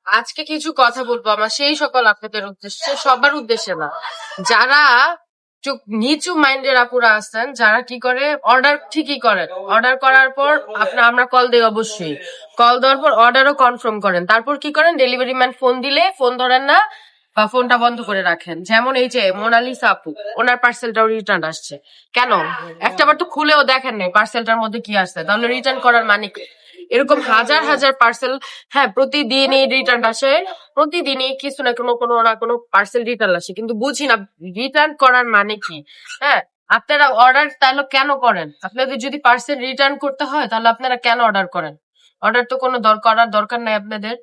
আজকে কিছু কথা বলবো আমার সেই সকল আপনাদের উদ্দেশ্যে, সবার উদ্দেশ্যে না। যারা একটু নিচু মাইন্ডের আপুরা আছেন, যারা কি করে অর্ডার ঠিকই করেন, অর্ডার করার পর আমরা কল দিই, অবশ্যই কল দেওয়ার পর অর্ডারও কনফার্ম করেন, তারপর কি করেন ডেলিভারি ম্যান ফোন দিলে ফোন ধরেন না বা ফোনটা বন্ধ করে রাখেন। যেমন এই যে মোনালিসা আপু, ওনার পার্সেলটাও রিটার্ন আসছে। কেন? একটাবার তো খুলেও দেখেন নাই পার্সেলটার মধ্যে কি আসছে, তাহলে রিটার্ন করার মানে কি? এরকম হাজার হাজার পার্সেল, হ্যাঁ প্রতিদিনই রিটার্ন আসে, প্রতিদিনই কিছু না কোনো না কোনো পার্সেল রিটার্ন আসে, কিন্তু বুঝি না রিটার্ন করার মানে কি। হ্যাঁ, আপনারা অর্ডার তাহলে কেন করেন? আপনাদের যদি পার্সেল রিটার্ন করতে হয় তাহলে আপনারা কেন অর্ডার করেন? অর্ডার তো কোনো করার দরকার নাই আপনাদের।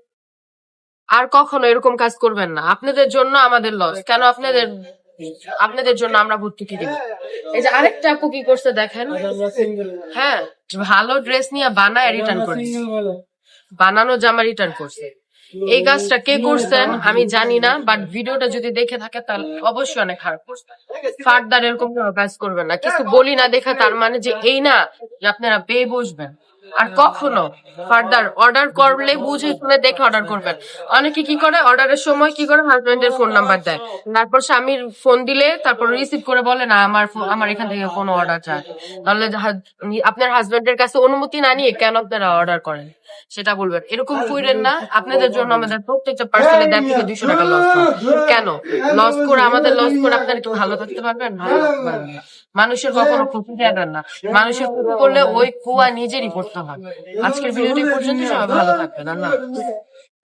আর কখনো এরকম কাজ করবেন না, আপনাদের জন্য আমাদের লস। কেন আপনাদের আপনাদের জন্য আমরা ভর্তুকি দিব? এই যে আরেকটা আপু কি করছে দেখেন, হ্যাঁ ভালো ড্রেস নিয়ে বানায় রিটার্ন করে, বানানো জামা রিটার্ন করছে। এই কাজটা কে করছেন আমি জানি না, বাট ভিডিওটা যদি দেখে থাকে তাহলে অবশ্যই অনেক খারাপ করছে। ফার্দার এরকম কোনো কাজ করবেন না। কিছু বলি না দেখা তার মানে যে এই না যে আপনারা পেয়ে বসবেন। আর কখনো ফার্দার অর্ডার করলে বুঝে শুনে দেখে অর্ডার করবেন। অনেকে কি করে অর্ডারের সময় কি করে হাজবেন্ডের ফোন নাম্বার দেয়, তারপর স্বামীর ফোন দিলে তারপর রিসিভ করে বলে না আমার এখান থেকে কোনো অর্ডার চায়। তাহলে আপনার হাজবেন্ডের কাছে অনুমতি না নিয়ে কেন আপনারা অর্ডার করেন সেটা বলবেন। এরকম কইরেন না, আপনাদের জন্য আমাদের প্রত্যেকটা পার্সেলে 150 থেকে 200 টাকা লস হয়। কেন লস করে, আমাদের লস করে আপনারা কি ভালো থাকতে পারবেন? ভালো থাকতে পারবেন না। মানুষের কখনো ক্ষতি দেবেন না, মানুষের ক্ষতি করলে ওই কুয়া নিজেরই পড়তে হয়। আজকের ভিডিওটি পর্যন্ত, সবাই ভালো থাকবেন, আল্লাহ হাফেজ।